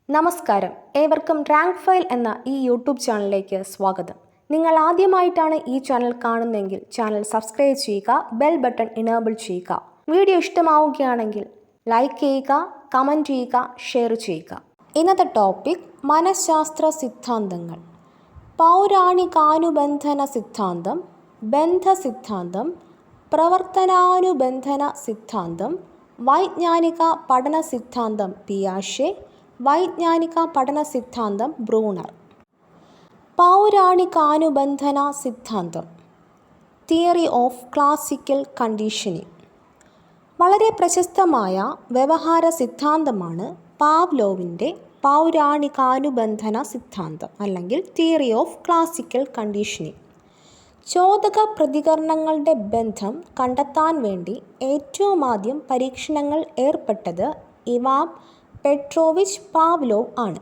നമസ്കാരം, ഏവർക്കും rank file എന്ന ഈ യൂട്യൂബ് ചാനലിലേക്ക് സ്വാഗതം. നിങ്ങൾ ആദ്യമായിട്ടാണ് ഈ ചാനൽ കാണുന്നതെങ്കിൽ ചാനൽ സബ്സ്ക്രൈബ് ചെയ്യുക, ബെൽ ബട്ടൺ ഇനേബിൾ ചെയ്യുക. വീഡിയോ ഇഷ്ടമാവുകയാണെങ്കിൽ ലൈക്ക് ചെയ്യുക, കമൻറ്റ് ചെയ്യുക, ഷെയർ ചെയ്യുക. ഇന്നത്തെ ടോപ്പിക് മനഃശാസ്ത്ര സിദ്ധാന്തങ്ങൾ. പൗരാണികാനുബന്ധന സിദ്ധാന്തം, ബന്ധസിദ്ധാന്തം, പ്രവർത്തനാനുബന്ധന സിദ്ധാന്തം, വൈജ്ഞാനിക പഠന സിദ്ധാന്തം പിയാഷെ, വൈജ്ഞാനിക പഠന സിദ്ധാന്തം ബ്രൂണർ. പൗരാണികാനുബന്ധന സിദ്ധാന്തം, തിയറി ഓഫ് ക്ലാസിക്കൽ കണ്ടീഷനിങ്. വളരെ പ്രശസ്തമായ വ്യവഹാര സിദ്ധാന്തമാണ് പാവ്ലോവിൻ്റെ പൗരാണികാനുബന്ധന സിദ്ധാന്തം അല്ലെങ്കിൽ തിയറി ഓഫ് ക്ലാസിക്കൽ കണ്ടീഷനിങ്. ചോദക പ്രതികരണങ്ങളുടെ ബന്ധം കണ്ടെത്താൻ വേണ്ടി ഏറ്റവും ആദ്യം പരീക്ഷണങ്ങൾ ഏർപ്പെട്ടത് ഇവാൻ പെട്രോവിച്ച് പാവ്ലോവ് ആണ്.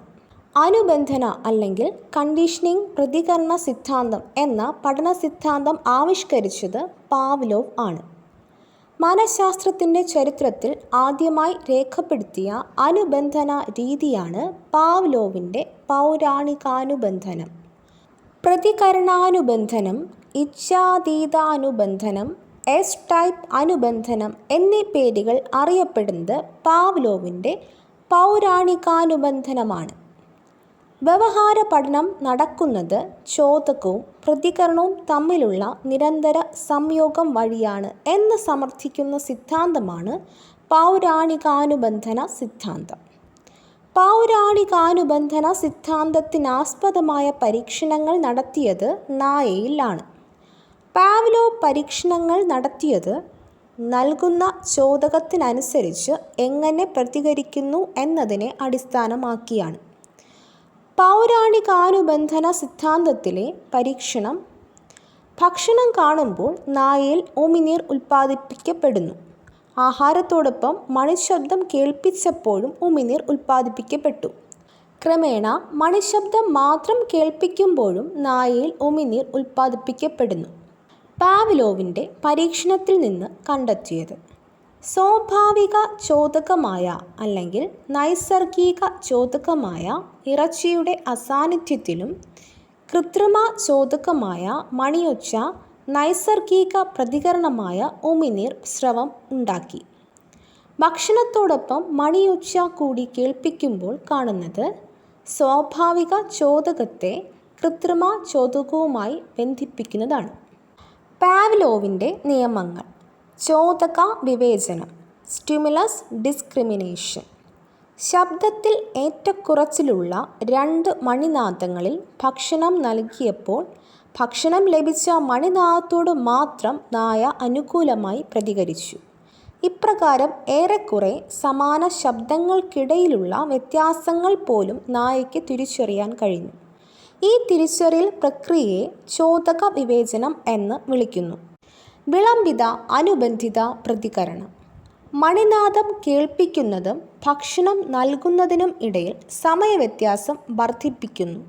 അനുബന്ധന അല്ലെങ്കിൽ കണ്ടീഷനിങ് പ്രതികരണ സിദ്ധാന്തം എന്ന പഠന സിദ്ധാന്തം ആവിഷ്കരിച്ചത് പാവ്ലോവ് ആണ്. മനഃശാസ്ത്രത്തിൻ്റെ ചരിത്രത്തിൽ ആദ്യമായി രേഖപ്പെടുത്തിയ അനുബന്ധന രീതിയാണ് പാവ്ലോവിൻ്റെ പൗരാണികാനുബന്ധനം. പ്രതികരണാനുബന്ധനം, ഇച്ഛാതീതാനുബന്ധനം, എസ് ടൈപ്പ് അനുബന്ധനം എന്നീ പേരുകൾ അറിയപ്പെടുന്നത് പാവ്ലോവിൻ്റെ പൗരാണികാനുബന്ധനമാണ്. വ്യവഹാര പഠനം നടക്കുന്നത് ചോദകവും പ്രതികരണവും തമ്മിലുള്ള നിരന്തര സംയോഗം വഴിയാണ് എന്ന് സമർത്ഥിക്കുന്ന സിദ്ധാന്തമാണ് പൗരാണികാനുബന്ധന സിദ്ധാന്തം. പൗരാണികാനുബന്ധന സിദ്ധാന്തത്തിനാസ്പദമായ പരീക്ഷണങ്ങൾ നടത്തിയത് നായയിലാണ്. പാവ്ലോവ് പരീക്ഷണങ്ങൾ നടത്തിയത് നൽകുന്ന ചോദകത്തിനനുസരിച്ച് എങ്ങനെ പ്രതികരിക്കുന്നു എന്നതിനെ അടിസ്ഥാനമാക്കിയാണ്. പൗരാണികാനുബന്ധന സിദ്ധാന്തത്തിലെ പരീക്ഷണം, ഭക്ഷണം കാണുമ്പോൾ നായയിൽ ഉമിനീർ ഉൽപ്പാദിപ്പിക്കപ്പെടുന്നു. ആഹാരത്തോടൊപ്പം മണിശബ്ദം കേൾപ്പിച്ചപ്പോഴും ഉമിനീർ ഉൽപ്പാദിപ്പിക്കപ്പെട്ടു. ക്രമേണ മണിശബ്ദം മാത്രം കേൾപ്പിക്കുമ്പോഴും നായയിൽ ഉമിനീർ ഉൽപ്പാദിപ്പിക്കപ്പെടുന്നു. പാവ്ലോവിൻ്റെ പരീക്ഷണത്തിൽ നിന്ന് കണ്ടെത്തിയത് സ്വാഭാവിക ചോദകമായ അല്ലെങ്കിൽ നൈസർഗിക ചോദകമായ ഇറച്ചിയുടെ അസാന്നിധ്യത്തിലും കൃത്രിമ ചോദകമായ മണിയൊച്ച നൈസർഗിക പ്രതികരണമായ ഉമിനീർ സ്രവം ഉണ്ടാക്കി. ഭക്ഷണത്തോടൊപ്പം മണിയൊച്ച കൂടി കേൾപ്പിക്കുമ്പോൾ കാണുന്നത് സ്വാഭാവിക ചോദകത്തെ കൃത്രിമ ചോദകവുമായി ബന്ധിപ്പിക്കുന്നതാണ്. പാവ്ലോവിൻ്റെ നിയമങ്ങൾ. ചോദക വിവേചനം, സ്റ്റിമുലസ് ഡിസ്ക്രിമിനേഷൻ. ശബ്ദത്തിൽ ഏറ്റക്കുറച്ചിലുള്ള 2 മണിനാദങ്ങളിൽ ഭക്ഷണം നൽകിയപ്പോൾ ഭക്ഷണം ലഭിച്ച മണിനാദത്തോട് മാത്രം നായ അനുകൂലമായി പ്രതികരിച്ചു. ഇപ്രകാരം ഏറെക്കുറെ സമാന ശബ്ദങ്ങൾക്കിടയിലുള്ള വ്യത്യാസങ്ങൾ പോലും നായയ്ക്ക് തിരിച്ചറിയാൻ കഴിഞ്ഞു. ഈ തിരിച്ചറിയൽ പ്രക്രിയയെ ചോദക വിവേചനം എന്ന് വിളിക്കുന്നു. വിളംബിത അനുബന്ധിത പ്രതികരണം. മണിനാദം കേൾപ്പിക്കുന്നതും ഭക്ഷണം നൽകുന്നതിനും ഇടയിൽ സമയവ്യത്യാസം വർദ്ധിപ്പിക്കുന്നു.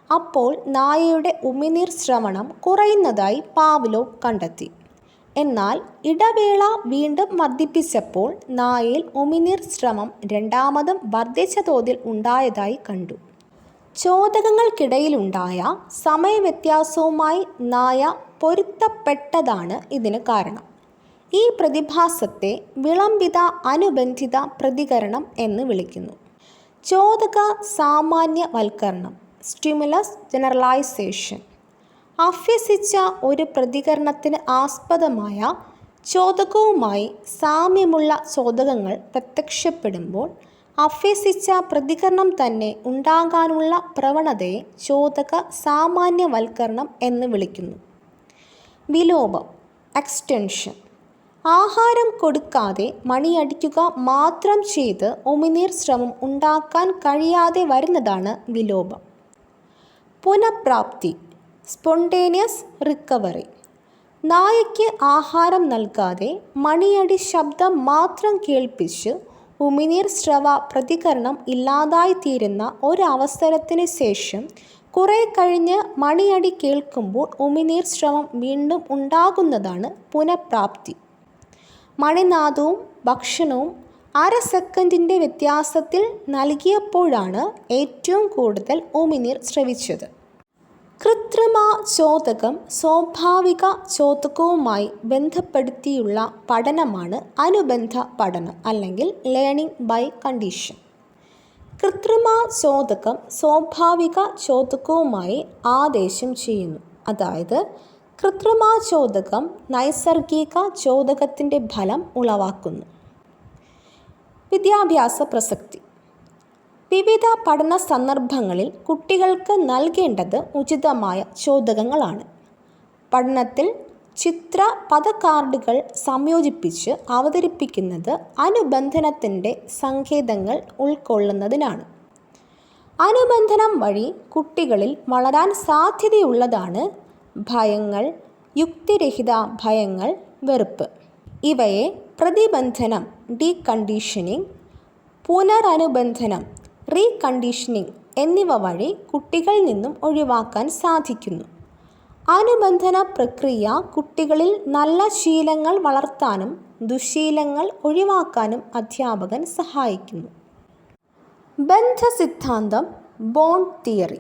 അപ്പോൾ നായയുടെ ഉമിനീർ ശ്രവണം കുറയുന്നതായി പാവ്ലോവ് കണ്ടെത്തി. എന്നാൽ ഇടവേള വീണ്ടും വർദ്ധിപ്പിച്ചപ്പോൾ നായയിൽ ഉമിനീർ ശ്രവം രണ്ടാമതും വർദ്ധിച്ച തോതിൽ ഉണ്ടായതായി കണ്ടു. ചോദകങ്ങൾക്കിടയിലുണ്ടായ സമയവ്യത്യാസവുമായി നായ പൊരുത്തപ്പെട്ടതാണ് ഇതിന് കാരണം. ഈ പ്രതിഭാസത്തെ വിളംബിത അനുബന്ധിത പ്രതികരണം എന്ന് വിളിക്കുന്നു. ചോദക സാമാന്യവൽക്കരണം, സ്റ്റിമുലസ് ജനറലൈസേഷൻ. അഭ്യസിച്ച ഒരു പ്രതികരണത്തിന് ആസ്പദമായ ചോദകവുമായി സാമ്യമുള്ള ചോദകങ്ങൾ പ്രത്യക്ഷപ്പെടുമ്പോൾ അഭ്യസിച്ച പ്രതികരണം തന്നെ ഉണ്ടാകാനുള്ള പ്രവണതയെ ചോദക സാമാന്യവൽക്കരണം എന്ന് വിളിക്കുന്നു. വിലോപം, എക്സ്റ്റൻഷൻ. ആഹാരം കൊടുക്കാതെ മണിയടിക്കുക മാത്രം ചെയ്ത് ഉമിനീർ സ്രവം ഉണ്ടാക്കാൻ കഴിയാതെ വരുന്നതാണ് വിലോപം. പുനഃപ്രാപ്തി, സ്പോണ്ടേനിയസ് റിക്കവറി. നായയ്ക്ക് ആഹാരം നൽകാതെ മണിയടി ശബ്ദം മാത്രം കേൾപ്പിച്ച് ഉമിനീർ സ്രവ പ്രതികരണം ഇല്ലാതായിത്തീരുന്ന ഒരവസരത്തിന് ശേഷം കുറെ കഴിഞ്ഞ് മണിയടി കേൾക്കുമ്പോൾ ഉമിനീർ സ്രവം വീണ്ടും ഉണ്ടാകുന്നതാണ് പുനഃപ്രാപ്തി. മണിനാദവും ഭക്ഷണവും അര സെക്കൻഡിൻ്റെ വ്യത്യാസത്തിൽ നൽകിയപ്പോഴാണ് ഏറ്റവും കൂടുതൽ ഉമിനീർ സ്രവിച്ചത്. കൃത്രിമ ചോദകം സ്വാഭാവിക ചോദകവുമായി ബന്ധപ്പെടുത്തിയുള്ള പഠനമാണ് അനുബന്ധ പഠനം അല്ലെങ്കിൽ ലേണിംഗ് ബൈ കണ്ടീഷൻ. കൃത്രിമ ചോദകം സ്വാഭാവിക ചോദകവുമായി ആദേശം ചെയ്യുന്നു. അതായത് കൃത്രിമ ചോദകം നൈസർഗിക ചോദകത്തിൻ്റെ ഫലം ഉളവാക്കുന്നു. വിദ്യാഭ്യാസ പ്രസക്തി. വിവിധ പഠന സന്ദർഭങ്ങളിൽ കുട്ടികൾക്ക് നൽകേണ്ടത് ഉചിതമായ ചോദകങ്ങളാണ്. പഠനത്തിൽ ചിത്ര പദകാർഡുകൾ സംയോജിപ്പിച്ച് അവതരിപ്പിക്കുന്നത് അനുബന്ധനത്തിൻ്റെ സങ്കേതങ്ങൾ ഉൾക്കൊള്ളുന്നതിനാണ്. അനുബന്ധനം വഴി കുട്ടികളിൽ വളരാൻ സാധ്യതയുള്ളതാണ് ഭയങ്ങൾ, യുക്തിരഹിത ഭയങ്ങൾ, വെറുപ്പ്. ഇവയെ പ്രതിബന്ധനം ഡീകണ്ടീഷനിങ്, പുനരനുബന്ധനം റീകണ്ടീഷനിങ് എന്നിവ വഴി കുട്ടികളിൽ നിന്നും ഒഴിവാക്കാൻ സാധിക്കുന്നു. അനുബന്ധന പ്രക്രിയ കുട്ടികളിൽ നല്ല ശീലങ്ങൾ വളർത്താനും ദുശ്ശീലങ്ങൾ ഒഴിവാക്കാനും അധ്യാപകൻ സഹായിക്കുന്നു. ബന്ധസിദ്ധാന്തം, ബോണ്ട് തിയറി.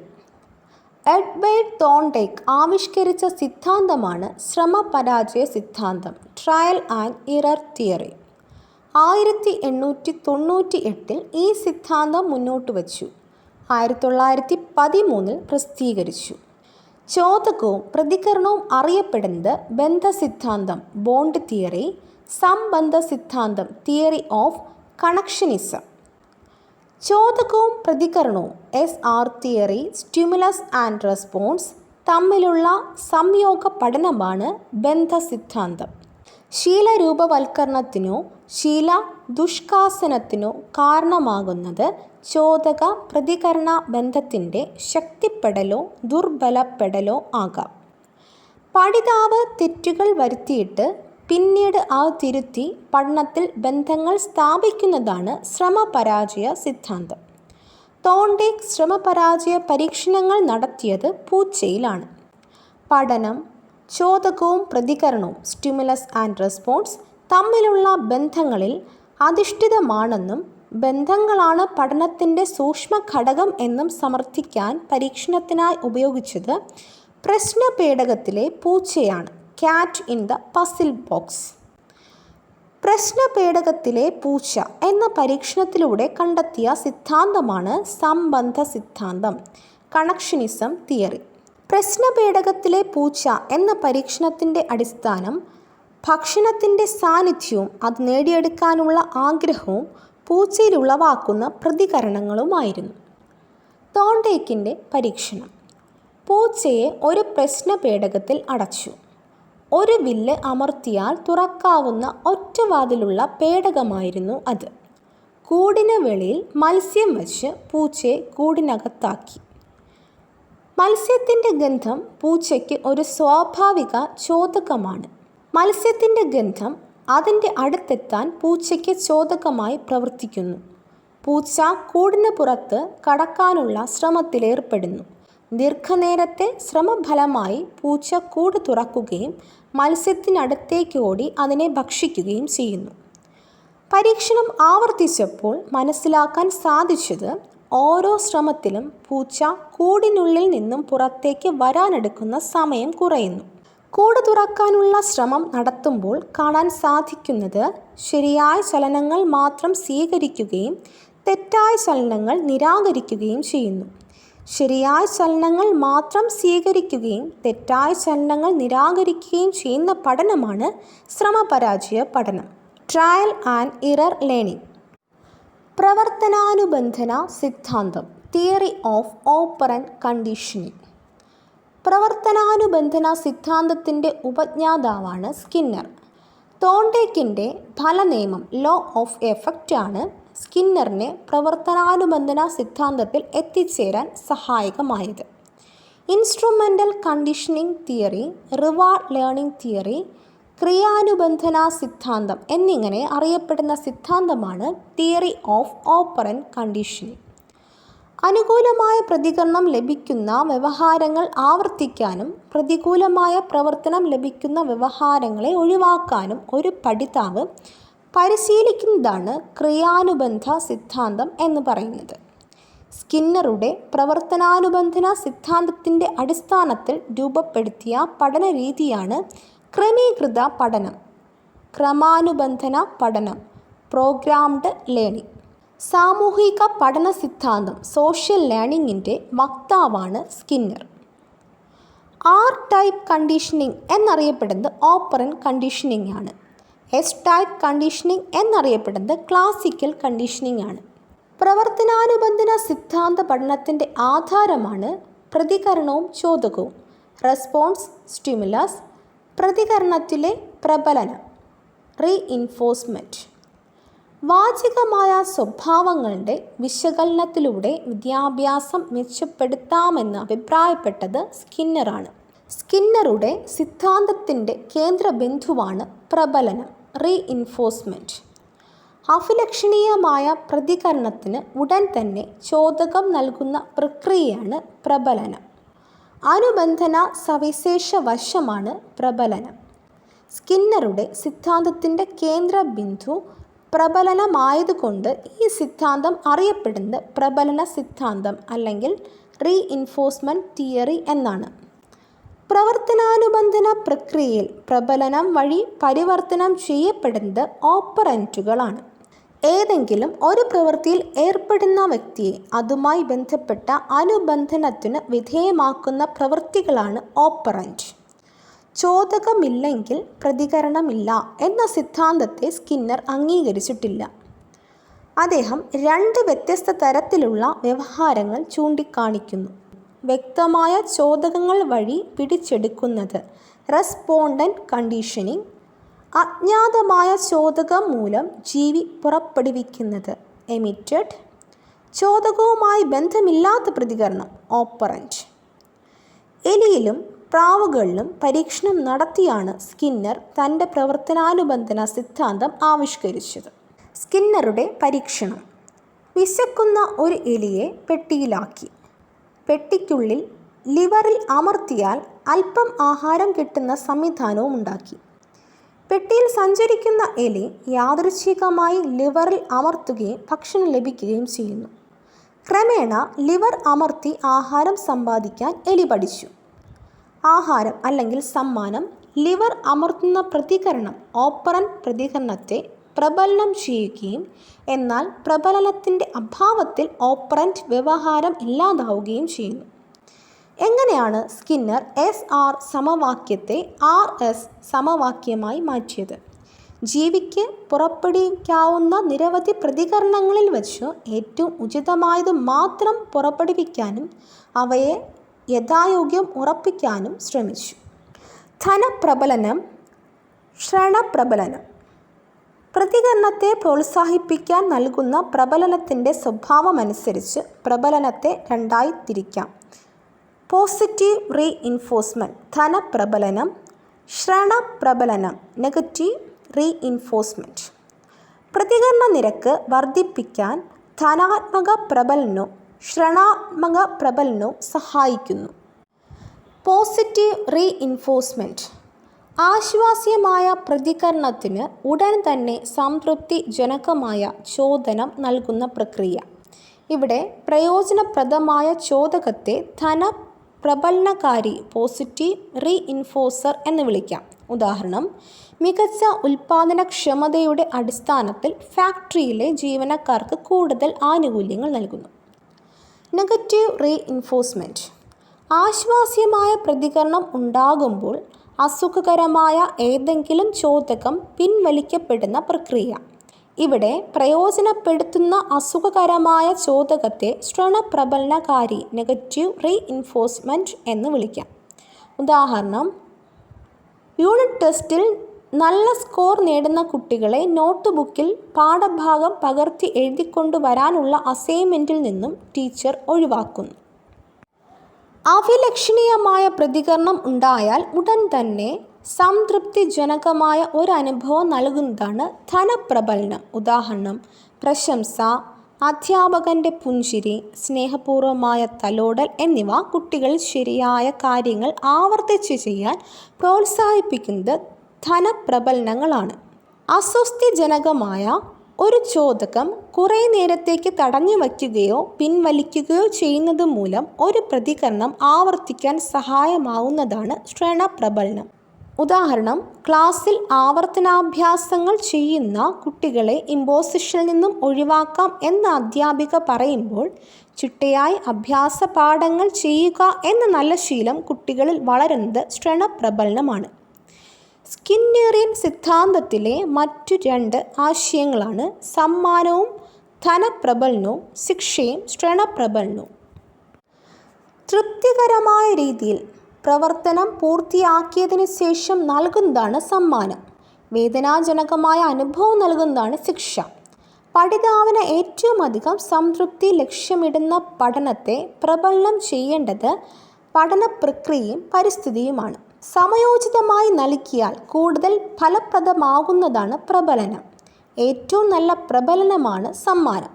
എഡ്വേർഡ് തോൺഡേക്ക് ആവിഷ്കരിച്ച സിദ്ധാന്തമാണ് ശ്രമപരാജയ സിദ്ധാന്തം, ട്രയൽ ആൻഡ് ഇറർ തിയറി. 1898 ഈ സിദ്ധാന്തം മുന്നോട്ട് വച്ചു. 1913 പ്രസിദ്ധീകരിച്ചു. ചോദകവും പ്രതികരണവും അറിയപ്പെടുന്നത് ബന്ധസിദ്ധാന്തം, ബോണ്ട് തിയറി, സംബന്ധ സിദ്ധാന്തം, തിയറി ഓഫ് കണക്ഷനിസം. ചോദകവും പ്രതികരണവും SR theory, stimulus and response തമ്മിലുള്ള സംയോഗ പഠനമാണ് ബന്ധസിദ്ധാന്തം. ശീലരൂപവൽക്കരണത്തിനോ ശീല ദുഷ്കാസനത്തിനോ കാരണമാകുന്നത് ചോദക പ്രതികരണ ബന്ധത്തിൻ്റെ ശക്തിപ്പെടലോ ദുർബലപ്പെടലോ ആകാം. പഠിതാവ് തെറ്റുകൾ വരുത്തിയിട്ട് പിന്നീട് അത് തിരുത്തി പഠനത്തിൽ ബന്ധങ്ങൾ സ്ഥാപിക്കുന്നതാണ് ശ്രമപരാജയ സിദ്ധാന്തം. തോൺഡേക്ക് ശ്രമപരാജയ പരീക്ഷണങ്ങൾ നടത്തിയത് പൂച്ചയിലാണ്. പഠനം ചോദകവും പ്രതികരണവും സ്റ്റിമുലസ് ആൻഡ് റെസ്പോൺസ് തമ്മിലുള്ള ബന്ധങ്ങളിൽ അധിഷ്ഠിതമാണെന്നും ബന്ധങ്ങളാണ് പഠനത്തിൻ്റെ സൂക്ഷ്മ ഘടകം എന്നും സമർത്ഥിക്കാൻ പരീക്ഷണത്തിനായി ഉപയോഗിച്ചത് പ്രശ്നപേടകത്തിലെ പൂച്ചയാണ്, cat in the puzzle box. പ്രശ്നപേടകത്തിലെ പൂച്ച എന്ന പരീക്ഷണത്തിലൂടെ കണ്ടെത്തിയ സിദ്ധാന്തമാണ് സംബന്ധ സിദ്ധാന്തം, കണക്ഷനിസം തിയറി. പ്രശ്നപേടകത്തിലെ പൂച്ച എന്ന പരീക്ഷണത്തിൻ്റെ അടിസ്ഥാനം ഭക്ഷണത്തിൻ്റെ സാന്നിധ്യവും അത് നേടിയെടുക്കാനുള്ള ആഗ്രഹവും പൂച്ചയിൽ ഉളവാക്കുന്ന പ്രതികരണങ്ങളുമായിരുന്നു. തോൺഡേക്കിൻ്റെ പരീക്ഷണം. പൂച്ചയെ ഒരു പ്രശ്നപേടകത്തിൽ അടച്ചു. ഒരു വില്ല് അമർത്തിയാൽ തുറക്കാവുന്ന ഒറ്റവാതിലുള്ള പേടകമായിരുന്നു അത്. കൂടിന് വെളിയിൽ മത്സ്യം വച്ച് പൂച്ചയെ കൂടിനകത്താക്കി. മത്സ്യത്തിൻ്റെ ഗന്ധം പൂച്ചയ്ക്ക് ഒരു സ്വാഭാവിക ചോദകമാണ്. മത്സ്യത്തിൻ്റെ ഗന്ധം അതിൻ്റെ അടുത്തെത്താൻ പൂച്ചയ്ക്ക് ചോദകമായി പ്രവർത്തിക്കുന്നു. പൂച്ച കൂടിന് പുറത്ത് കടക്കാനുള്ള ശ്രമത്തിലേർപ്പെടുന്നു. ദീർഘനേരത്തെ ശ്രമഫലമായി പൂച്ച കൂട് തുറക്കുകയും മത്സ്യത്തിനടുത്തേക്ക് ഓടി അതിനെ ഭക്ഷിക്കുകയും ചെയ്യുന്നു. പരീക്ഷണം ആവർത്തിച്ചപ്പോൾ മനസ്സിലാക്കാൻ സാധിച്ചത് ഓരോ ശ്രമത്തിലും പൂച്ച കൂടിനുള്ളിൽ നിന്നും പുറത്തേക്ക് വരാനെടുക്കുന്ന സമയം കുറയുന്നു. കൂട് തുറക്കാനുള്ള ശ്രമം നടത്തുമ്പോൾ കാണാൻ സാധിക്കുന്നത് ശരിയായ ചലനങ്ങൾ മാത്രം സ്വീകരിക്കുകയും തെറ്റായ ചലനങ്ങൾ നിരാകരിക്കുകയും ചെയ്യുന്നു. ശരിയായ ചലനങ്ങൾ മാത്രം സ്വീകരിക്കുകയും തെറ്റായ ചലനങ്ങൾ നിരാകരിക്കുകയും ചെയ്യുന്ന പഠനമാണ് ശ്രമപരാജയ പഠനം, ട്രയൽ ആൻഡ് ഇറർ ലേണിംഗ്. പ്രവർത്തനാനുബന്ധന സിദ്ധാന്തം, തിയറി ഓഫ് ഓപ്പറന്റ് കണ്ടീഷനിങ്. പ്രവർത്തനാനുബന്ധന സിദ്ധാന്തത്തിൻ്റെ ഉപജ്ഞാതാവാണ് സ്കിന്നർ. തോൺഡേക്കിൻ്റെ ഫലനിയമം, ലോ ഓഫ് എഫക്റ്റ് ആണ് സ്കിന്നറിനെ പ്രവർത്തനാനുബന്ധന സിദ്ധാന്തത്തിൽ എത്തിച്ചേരാൻ സഹായകമായത്. Instrumental conditioning theory, reward learning theory, ക്രിയാനുബന്ധന സിദ്ധാന്തം എന്നിങ്ങനെ അറിയപ്പെടുന്ന സിദ്ധാന്തമാണ് തിയറി ഓഫ് ഓപ്പറന്റ് കണ്ടീഷനിങ്. അനുകൂലമായ പ്രതികരണം ലഭിക്കുന്ന വ്യവഹാരങ്ങൾ ആവർത്തിക്കാനും പ്രതികൂലമായ പ്രവർത്തനം ലഭിക്കുന്ന വ്യവഹാരങ്ങളെ ഒഴിവാക്കാനും ഒരു പഠിതാവ് പരിശീലിക്കുന്നതാണ് ക്രിയാനുബന്ധ സിദ്ധാന്തം എന്ന് പറയുന്നത്. സ്കിന്നറുടെ പ്രവർത്തനാനുബന്ധന സിദ്ധാന്തത്തിൻ്റെ അടിസ്ഥാനത്തിൽ രൂപപ്പെടുത്തിയ പഠന രീതിയാണ് ക്രമീകൃത പഠനം, ക്രമാനുബന്ധന പഠനം, പ്രോഗ്രാംഡ് ലേണിംഗ്. സാമൂഹിക പഠന സിദ്ധാന്തം സോഷ്യൽ ലേണിംഗിൻ്റെ വക്താവാണ് സ്കിന്നർ. ആർ ടൈപ്പ് കണ്ടീഷനിങ് എന്നറിയപ്പെടുന്നത് ഓപ്പറൻ്റ് കണ്ടീഷനിങ് ആണ്. എസ് ടൈപ്പ് കണ്ടീഷനിങ് എന്നറിയപ്പെടുന്നത് ക്ലാസിക്കൽ കണ്ടീഷനിങ് ആണ്. പ്രവർത്തനാനുബന്ധന സിദ്ധാന്ത പഠനത്തിൻ്റെ ആധാരമാണ് പ്രതികരണവും ചോദകവും, റെസ്പോൺസ് സ്റ്റിമുലസ്, പ്രതികരണത്തിലെ പ്രബലനം, റീഇൻഫോഴ്സ്മെൻറ്റ്. വാചികമായ സ്വഭാവങ്ങളുടെ വിശകലനത്തിലൂടെ വിദ്യാഭ്യാസം മെച്ചപ്പെടുത്താമെന്ന് അഭിപ്രായപ്പെട്ടത് സ്കിന്നറാണ്. സ്കിന്നറുടെ സിദ്ധാന്തത്തിൻ്റെ കേന്ദ്രബിന്ദുവാണ് പ്രബലനം, റീഇൻഫോഴ്സ്മെൻറ്റ്. അഭിലഷണീയമായ പ്രതികരണത്തിന് ഉടൻ തന്നെ ചോദകം നൽകുന്ന പ്രക്രിയയാണ് പ്രബലനം. അനുബന്ധന സവിശേഷ വശമാണ് പ്രബലനം. സ്കിന്നറുടെ സിദ്ധാന്തത്തിൻ്റെ കേന്ദ്രബിന്ദു പ്രബലനമായതുകൊണ്ട് ഈ സിദ്ധാന്തം അറിയപ്പെടുന്നത് പ്രബലന സിദ്ധാന്തം അല്ലെങ്കിൽ റീഇൻഫോഴ്സ്മെൻറ്റ് തിയറി എന്നാണ്. പ്രവർത്തനാനുബന്ധന പ്രക്രിയയിൽ പ്രബലനം വഴി പരിവർത്തനം ചെയ്യപ്പെടുന്നത് ഓപ്പറൻറ്റുകളാണ്. ഏതെങ്കിലും ഒരു പ്രവൃത്തിയിൽ ഏർപ്പെടുന്ന വ്യക്തിയെ അതുമായി ബന്ധപ്പെട്ട അനുബന്ധനത്തിന് വിധേയമാക്കുന്ന പ്രവൃത്തികളാണ് ഓപ്പറൻറ്റ്. ചോദകമില്ലെങ്കിൽ പ്രതികരണമില്ല എന്ന സിദ്ധാന്തത്തെ സ്കിന്നർ അംഗീകരിച്ചിട്ടില്ല. അദ്ദേഹം രണ്ട് വ്യത്യസ്ത തരത്തിലുള്ള വ്യവഹാരങ്ങൾ ചൂണ്ടിക്കാണിക്കുന്നു. വ്യക്തമായ ചോദകങ്ങൾ വഴി പിടിച്ചെടുക്കുന്നത് റെസ്പോണ്ടൻ്റ് കണ്ടീഷനിങ്, അജ്ഞാതമായ ചോദകം മൂലം ജീവി പുറപ്പെടുവിക്കുന്നത് എമിറ്റഡ്, ചോദകവുമായി ബന്ധമില്ലാത്ത പ്രതികരണം ഓപ്പറൻറ്റ്. എലിയിലും പ്രാവുകളിലും പരീക്ഷണം നടത്തിയാണ് സ്കിന്നർ തൻ്റെ പ്രവർത്തനാനുബന്ധന സിദ്ധാന്തം ആവിഷ്കരിച്ചത്. സ്കിന്നറുടെ പരീക്ഷണം. വിശക്കുന്ന ഒരു എലിയെ പെട്ടിയിലാക്കി. പെട്ടിക്കുള്ളിൽ ലിവറിൽ അമർത്തിയാൽ അല്പം ആഹാരം കിട്ടുന്ന സംവിധാനവും ഉണ്ടാക്കി. പെട്ടിയിൽ സഞ്ചരിക്കുന്ന എലി യാദൃച്ഛികമായി ലിവറിൽ അമർത്തുകയും ഭക്ഷണം ലഭിക്കുകയും ചെയ്യുന്നു. ക്രമേണ ലിവർ അമർത്തി ആഹാരം സമ്പാദിക്കാൻ എലി പഠിച്ചു. ആഹാരം അല്ലെങ്കിൽ സമ്മാനം ലിവർ അമർത്തുന്ന പ്രതികരണം ഓപ്പറൻ്റ് പ്രതികരണത്തെ പ്രബലനം ചെയ്യുകയും എന്നാൽ പ്രബലനത്തിൻ്റെ അഭാവത്തിൽ ഓപ്പറൻ്റ് വ്യവഹാരം ഇല്ലാതാവുകയും ചെയ്യുന്നു. എങ്ങനെയാണ് സ്കിന്നർ SR സമവാക്യത്തെ RS സമവാക്യമായി മാറ്റിയത്? ജീവിക്ക് പുറപ്പെടുവിക്കാവുന്ന നിരവധി പ്രതികരണങ്ങളിൽ വച്ച് ഏറ്റവും ഉചിതമായത് മാത്രം പുറപ്പെടുവിക്കാനും അവയെ യഥായോഗ്യം ഉറപ്പിക്കാനും ശ്രമിച്ചു. ധനപ്രബലനം, ക്ഷണപ്രബലനം. പ്രതികരണത്തെ പ്രോത്സാഹിപ്പിക്കാൻ നൽകുന്ന പ്രബലനത്തിൻ്റെ സ്വഭാവമനുസരിച്ച് പ്രബലനത്തെ രണ്ടായി തിരിക്കാം. പോസിറ്റീവ് റീഇൻഫോഴ്സ്മെൻറ്റ് ധനപ്രബലനം, ക്ഷണപ്രബലനം നെഗറ്റീവ് റീഇൻഫോഴ്സ്മെൻറ്റ്. പ്രതികരണ നിരക്ക് വർദ്ധിപ്പിക്കാൻ ധനാത്മക പ്രബലനവും ക്ഷണാത്മക പ്രബലനവും സഹായിക്കുന്നു. പോസിറ്റീവ് റീഇൻഫോഴ്സ്മെൻറ്റ് ആശ്വാസ്യമായ പ്രതികരണത്തിന് ഉടൻ തന്നെ സംതൃപ്തിജനകമായ ചോദനം നൽകുന്ന പ്രക്രിയ. ഇവിടെ പ്രയോജനപ്രദമായ ചോദകത്തെ ധനപ്രബലനകാരി പോസിറ്റീവ് റീഇൻഫോഴ്സർ എന്ന് വിളിക്കാം. ഉദാഹരണം, മികച്ച ഉൽപ്പാദനക്ഷമതയുടെ അടിസ്ഥാനത്തിൽ ഫാക്ടറിയിലെ ജീവനക്കാർക്ക് കൂടുതൽ ആനുകൂല്യങ്ങൾ നൽകുന്നു. നെഗറ്റീവ് റീഇൻഫോഴ്സ്മെൻറ്റ് ആശ്വാസ്യമായ പ്രതികരണം ഉണ്ടാകുമ്പോൾ അസുഖകരമായ ഏതെങ്കിലും ചോദകം പിൻവലിക്കപ്പെടുന്ന പ്രക്രിയ. ഇവിടെ പ്രയോജനപ്പെടുത്തുന്ന അസുഖകരമായ ചോദകത്തെ ക്ഷണപ്രബലനകാരി നെഗറ്റീവ് റീഇൻഫോഴ്സ്മെൻറ്റ് എന്ന് വിളിക്കാം. ഉദാഹരണം, യൂണിറ്റ് ടെസ്റ്റിൽ നല്ല സ്കോർ നേടുന്ന കുട്ടികളെ നോട്ട്ബുക്കിൽ പാഠഭാഗം പകർത്തി എഴുതിക്കൊണ്ടുവരാനുള്ള അസൈൻമെൻറ്റിൽ നിന്നും ടീച്ചർ ഒഴിവാക്കുന്നു. അഭിലഷണീയമായ പ്രതികരണം ഉണ്ടായാൽ ഉടൻ തന്നെ സംതൃപ്തിജനകമായ ഒരനുഭവം നൽകുന്നതാണ് ധനപ്രബലനം. ഉദാഹരണം, പ്രശംസ, അധ്യാപകൻ്റെ പുഞ്ചിരി, സ്നേഹപൂർവമായ തലോടൽ എന്നിവ കുട്ടികൾ ശരിയായ കാര്യങ്ങൾ ആവർത്തിച്ച് ചെയ്യാൻ പ്രോത്സാഹിപ്പിക്കുന്നത് ധനപ്രബലനങ്ങളാണ്. അസ്വസ്ഥജനകമായ ഒരു ചോദകം കുറേ നേരത്തേക്ക് തടഞ്ഞു വയ്ക്കുകയോ പിൻവലിക്കുകയോ ചെയ്യുന്നത് മൂലം ഒരു പ്രതികരണം ആവർത്തിക്കാൻ സഹായമാവുന്നതാണ് ശ്രവണപ്രബലനം. ഉദാഹരണം, ക്ലാസ്സിൽ ആവർത്തനാഭ്യാസങ്ങൾ ചെയ്യുന്ന കുട്ടികളെ ഇമ്പോസിഷനിൽ നിന്നും ഒഴിവാക്കാം എന്ന അധ്യാപിക പറയുമ്പോൾ ചിട്ടയായി അഭ്യാസ പാഠങ്ങൾ ചെയ്യുക എന്ന നല്ല ശീലം കുട്ടികളിൽ വളരുന്നത് ശ്രവണപ്രബലനമാണ്. സ്കിന്നേറിയൻ സിദ്ധാന്തത്തിലെ മറ്റു 2 ആശയങ്ങളാണ് സമ്മാനവും ധനപ്രബലനവും ശിക്ഷയും ശ്രവണപ്രബലനവും. തൃപ്തികരമായ രീതിയിൽ പ്രവർത്തനം പൂർത്തിയാക്കിയതിനു ശേഷം നൽകുന്നതാണ് സമ്മാനം. വേദനാജനകമായ അനുഭവം നൽകുന്നതാണ് ശിക്ഷ. പഠിതാവിന് ഏറ്റവും അധികം സംതൃപ്തി ലക്ഷ്യമിടുന്ന പഠനത്തെ പ്രബലനം ചെയ്യേണ്ടത് പഠന പ്രക്രിയയും പരിസ്ഥിതിയുമാണ്. സമയോചിതമായി നൽകിയാൽ കൂടുതൽ ഫലപ്രദമാകുന്നതാണ് പ്രബലനം. ഏറ്റവും നല്ല പ്രബലനമാണ് സമ്മാനം.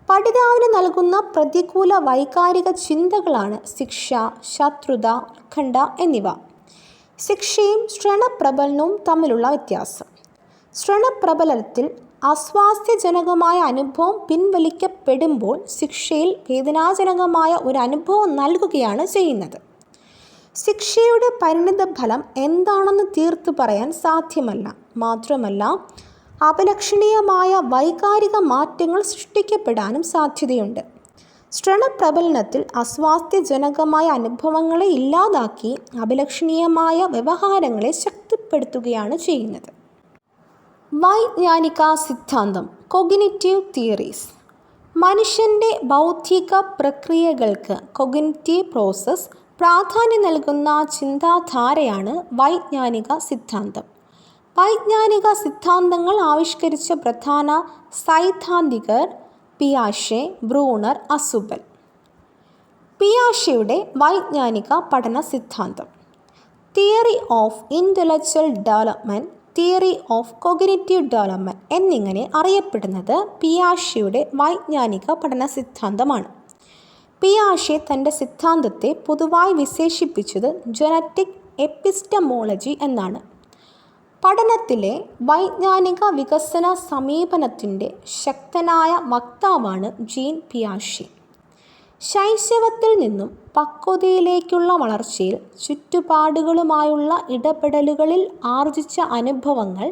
പഠിതാവിന് നൽകുന്ന പ്രതികൂല വൈകാരിക ചിന്തകളാണ് ശിക്ഷ, ശത്രുത, ഉത്കണ്ഠ എന്നിവ. ശിക്ഷയും ശ്രവണപ്രബലനവും തമ്മിലുള്ള വ്യത്യാസം. ശ്രവണപ്രബലനത്തിൽ അസ്വാസ്ഥ്യജനകമായ അനുഭവം പിൻവലിക്കപ്പെടുമ്പോൾ ശിക്ഷയിൽ വേദനാജനകമായ ഒരു അനുഭവം നൽകുകയാണ് ചെയ്യുന്നത്. ശിക്ഷയുടെ പരിണിതഫലം എന്താണെന്ന് തീർത്തു പറയാൻ സാധ്യമല്ല. മാത്രമല്ല, അപലക്ഷണീയമായ വൈകാരിക മാറ്റങ്ങൾ സൃഷ്ടിക്കപ്പെടാനും സാധ്യതയുണ്ട്. ശ്രവണപ്രബലനത്തിൽ അസ്വാസ്ഥ്യജനകമായ അനുഭവങ്ങളെ ഇല്ലാതാക്കി അപലക്ഷണീയമായ വ്യവഹാരങ്ങളെ ശക്തിപ്പെടുത്തുകയാണ് ചെയ്യുന്നത്. വൈജ്ഞാനിക സിദ്ധാന്തം, കോഗ്നിറ്റീവ് തിയറീസ്. മനുഷ്യൻ്റെ ബൗദ്ധിക പ്രക്രിയകൾക്ക് കോഗ്നിറ്റീവ് പ്രോസസ് പ്രാധാന്യം നൽകുന്ന ചിന്താധാരയാണ് വൈജ്ഞാനിക സിദ്ധാന്തം. വൈജ്ഞാനിക സിദ്ധാന്തങ്ങൾ ആവിഷ്കരിച്ച പ്രധാന സൈദ്ധാന്തികർ പിയാഷെ, ബ്രൂണർ, അസുബൽ. പിയാഷെയുടെ വൈജ്ഞാനിക പഠന സിദ്ധാന്തം theory of intellectual development, theory of cognitive development എന്നിങ്ങനെ അറിയപ്പെടുന്നത് പിയാഷെയുടെ വൈജ്ഞാനിക പഠന സിദ്ധാന്തമാണ്. പിയാഷെ തൻ്റെ സിദ്ധാന്തത്തെ പൊതുവായി വിശേഷിപ്പിച്ചത് ജനറ്റിക് എപ്പിസ്റ്റമോളജി എന്നാണ്. പഠനത്തിലെ വൈജ്ഞാനിക വികസന സമീപനത്തിൻ്റെ ശക്തനായ വക്താവാണ് ജീൻ പിയാഷെ. ശൈശവത്തിൽ നിന്നും പക്വതയിലേക്കുള്ള വളർച്ചയിൽ ചുറ്റുപാടുകളുമായുള്ള ഇടപെടലുകളിൽ ആർജിച്ച അനുഭവങ്ങൾ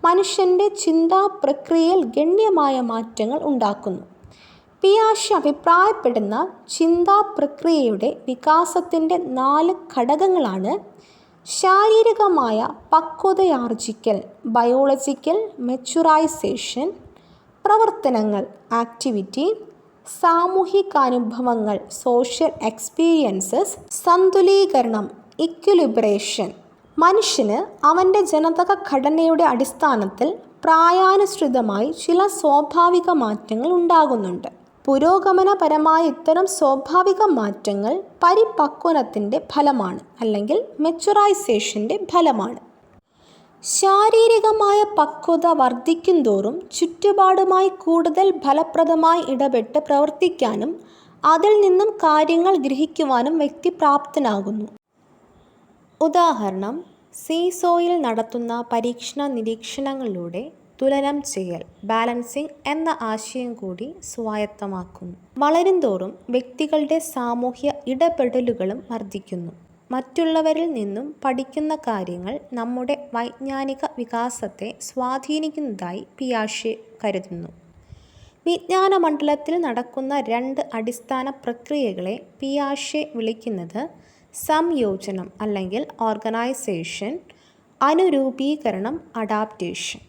മനുഷ്യൻ്റെ ചിന്താ പ്രക്രിയയിൽ ഗണ്യമായ മാറ്റങ്ങൾ ഉണ്ടാക്കുന്നു. പിയാഷെ അഭിപ്രായപ്പെടുന്ന ചിന്താ പ്രക്രിയയുടെ വികാസത്തിൻ്റെ 4 ഘടകങ്ങളാണ് ശാരീരികമായ പക്വതയാർജിക്കൽ, ബയോളജിക്കൽ മെച്ചുറൈസേഷൻ, പ്രവർത്തനങ്ങൾ ആക്ടിവിറ്റി, സാമൂഹികാനുഭവങ്ങൾ സോഷ്യൽ എക്സ്പീരിയൻസസ്, സന്തുലീകരണം ഇക്വിലിബ്രേഷൻ. മനുഷ്യന് അവൻ്റെ ജനിതക ഘടനയുടെ അടിസ്ഥാനത്തിൽ പ്രായാനുസൃതമായി ചില സ്വാഭാവിക മാറ്റങ്ങൾ ഉണ്ടാകുന്നുണ്ട്. പുരോഗമനപരമായ ഇത്തരം സ്വാഭാവിക മാറ്റങ്ങൾ പരിപക്വനത്തിൻ്റെ ഫലമാണ്, അല്ലെങ്കിൽ മെച്ചുറൈസേഷൻ്റെ ഫലമാണ്. ശാരീരികമായ പക്വത വർദ്ധിക്കുന്തോറും ചുറ്റുപാടുമായി കൂടുതൽ ഫലപ്രദമായി ഇടപെട്ട് പ്രവർത്തിക്കാനും അതിൽ നിന്നും കാര്യങ്ങൾ ഗ്രഹിക്കുവാനും വ്യക്തി പ്രാപ്തനാകുന്നു. ഉദാഹരണം, സീസോയിൽ നടത്തുന്ന പരീക്ഷണ നിരീക്ഷണങ്ങളിലൂടെ തുലനം ചെയ്യൽ, ബാലൻസിംഗ് എന്ന ആശയം കൂടി സ്വായത്തമാക്കുന്നു. വളരുംതോറും വ്യക്തികളുടെ സാമൂഹ്യ ഇടപെടലുകളും വർദ്ധിക്കുന്നു. മറ്റുള്ളവരിൽ നിന്നും പഠിക്കുന്ന കാര്യങ്ങൾ നമ്മുടെ വൈജ്ഞാനിക വികാസത്തെ സ്വാധീനിക്കുന്നതായി പിയാഷെ കരുതുന്നു. വിജ്ഞാനമണ്ഡലത്തിൽ നടക്കുന്ന 2 അടിസ്ഥാന പ്രക്രിയകളെ പിയാഷെ വിളിക്കുന്നത് സംയോജനം അല്ലെങ്കിൽ ഓർഗനൈസേഷൻ, അനുരൂപീകരണം അഡാപ്റ്റേഷൻ.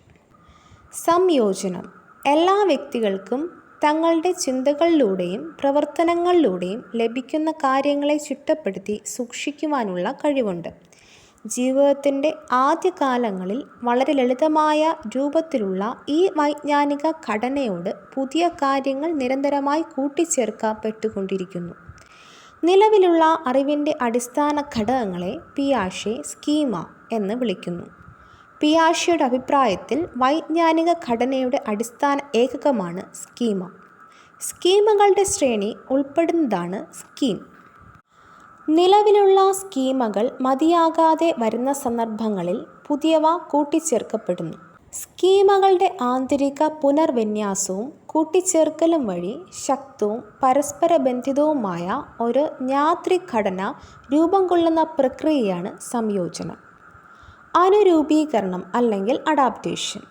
സംയോജനം എല്ലാ വ്യക്തികൾക്കും തങ്ങളുടെ ചിന്തകളിലൂടെയും പ്രവർത്തനങ്ങളിലൂടെയും ലഭിക്കുന്ന കാര്യങ്ങളെ ചിട്ടപ്പെടുത്തി സൂക്ഷിക്കുവാനുള്ള കഴിവുണ്ട്. ജീവിതത്തിൻ്റെ ആദ്യകാലങ്ങളിൽ വളരെ ലളിതമായ രൂപത്തിലുള്ള ഈ വൈജ്ഞാനിക ഘടനയോട് പുതിയ കാര്യങ്ങൾ നിരന്തരമായി കൂട്ടിച്ചേർക്കപ്പെട്ടുകൊണ്ടിരിക്കുന്നു. നിലവിലുള്ള അറിവിൻ്റെ അടിസ്ഥാന ഘടകങ്ങളെ പിയാഷെ സ്കീമ എന്ന് വിളിക്കുന്നു. പിയാഷെയുടെ അഭിപ്രായത്തിൽ വൈജ്ഞാനിക ഘടനയുടെ അടിസ്ഥാന ഏകകമാണ് സ്കീമ. സ്കീമകളുടെ ശ്രേണി ഉൾപ്പെടുന്നതാണ് സ്കീം. നിലവിലുള്ള സ്കീമകൾ മതിയാകാതെ വരുന്ന സന്ദർഭങ്ങളിൽ പുതിയവ കൂട്ടിച്ചേർക്കപ്പെടുന്നു. സ്കീമകളുടെ ആന്തരിക പുനർവിന്യാസവും കൂട്ടിച്ചേർക്കലും വഴി ശക്തവും പരസ്പര ബന്ധിതവുമായ ഒരു ജ്ഞാതൃഘടന രൂപം കൊള്ളുന്ന പ്രക്രിയയാണ് സംയോജനം. അനുരൂപീകരണം അല്ലെങ്കിൽ അഡാപ്റ്റേഷൻ.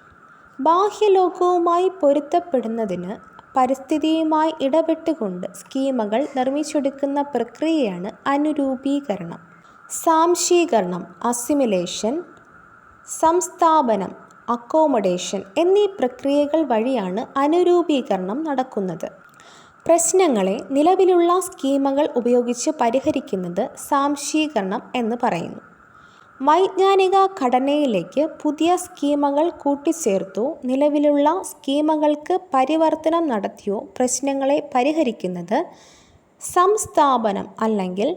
ബാഹ്യലോകവുമായി പൊരുത്തപ്പെടുന്നതിന് പരിസ്ഥിതിയുമായി ഇടപെട്ടുകൊണ്ട് സ്കീമകൾ നിർമ്മിച്ചെടുക്കുന്ന പ്രക്രിയയാണ് അനുരൂപീകരണം. സാംശീകരണം അസിമിലേഷൻ, സംസ്ഥാപനം അക്കോമഡേഷൻ എന്നീ പ്രക്രിയകൾ വഴിയാണ് അനുരൂപീകരണം നടക്കുന്നത്. പ്രശ്നങ്ങളെ നിലവിലുള്ള സ്കീമകൾ ഉപയോഗിച്ച് പരിഹരിക്കുന്നത് സാംശീകരണം എന്ന് പറയുന്നു. വൈജ്ഞാനിക ഘടനയിലേക്ക് പുതിയ സ്കീമകൾ കൂട്ടിച്ചേർത്തോ നിലവിലുള്ള സ്കീമകൾക്ക് പരിവർത്തനം നടത്തിയോ പ്രശ്നങ്ങളെ പരിഹരിക്കുന്നത് സംസ്ഥാപനം അല്ലെങ്കിൽ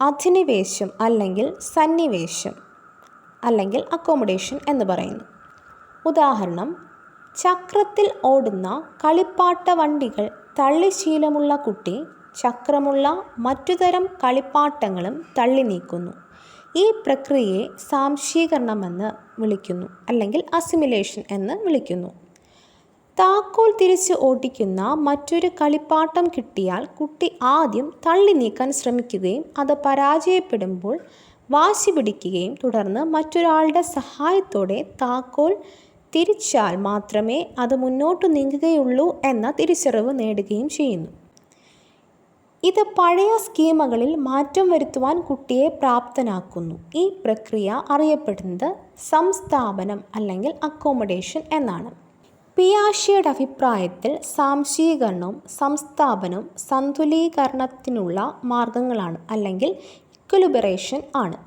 അധിനിവേശം അല്ലെങ്കിൽ സന്നിവേശം അല്ലെങ്കിൽ അക്കോമഡേഷൻ എന്ന് പറയുന്നു. ഉദാഹരണം, ചക്രത്തിൽ ഓടുന്ന കളിപ്പാട്ട വണ്ടികൾ തള്ളിശീലമുള്ള കുട്ടി ചക്രമുള്ള മറ്റുതരം കളിപ്പാട്ടങ്ങളും തള്ളി നീക്കുന്നു. ഈ പ്രക്രിയയെ സാംശീകരണമെന്ന് വിളിക്കുന്നു അല്ലെങ്കിൽ അസിമിലേഷൻ എന്ന് വിളിക്കുന്നു. താക്കോൽ തിരിച്ച് ഓടിക്കുന്ന മറ്റൊരു കളിപ്പാട്ടം കിട്ടിയാൽ കുട്ടി ആദ്യം തള്ളി നീക്കാൻ ശ്രമിക്കുകയും അത് പരാജയപ്പെടുമ്പോൾ വാശി പിടിക്കുകയും തുടർന്ന് മറ്റൊരാളുടെ സഹായത്തോടെ താക്കോൽ തിരിച്ചാൽ മാത്രമേ അത് മുന്നോട്ട് നീങ്ങുകയുള്ളൂ എന്ന തിരിച്ചറിവ് നേടുകയും ചെയ്യുന്നു. ഇത് പഴയ സ്കീമകളിൽ മാറ്റം വരുത്തുവാൻ കുട്ടിയെ പ്രാപ്തനാക്കുന്നു. ഈ പ്രക്രിയ അറിയപ്പെടുന്നത് സംസ്ഥാപനം അല്ലെങ്കിൽ അക്കോമഡേഷൻ എന്നാണ്. പിയാഷെയുടെ അഭിപ്രായത്തിൽ സാംശീകരണവും സംസ്ഥാപനവും സന്തുലീകരണത്തിനുള്ള മാർഗങ്ങളാണ് അല്ലെങ്കിൽ ഇക്വിലിബ്രേഷൻ ആണ്.